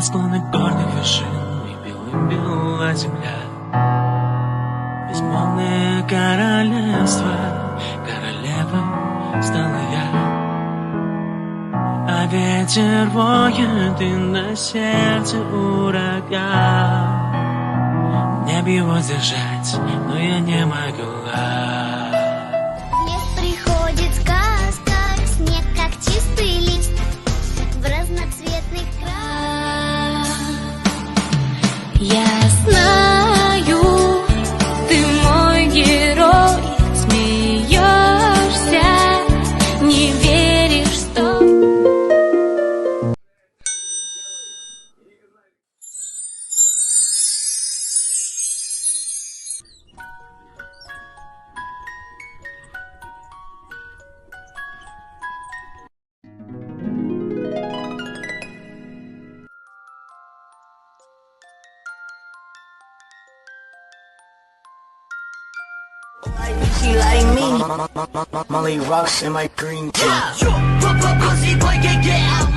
на склоны горных вершин, и белым-белая земля. Безмолвное королевство, королевой стала я. А ветер воет, и на сердце ураган. Мне б его сдержать, но я не могла. Снег приходит сказка, снег как чистый лист в разноцветных крах. Я знаю, ты мой герой, смеешься, не веришь, что... She like me. Molly rocks in my green tea. Pussy boy, get out.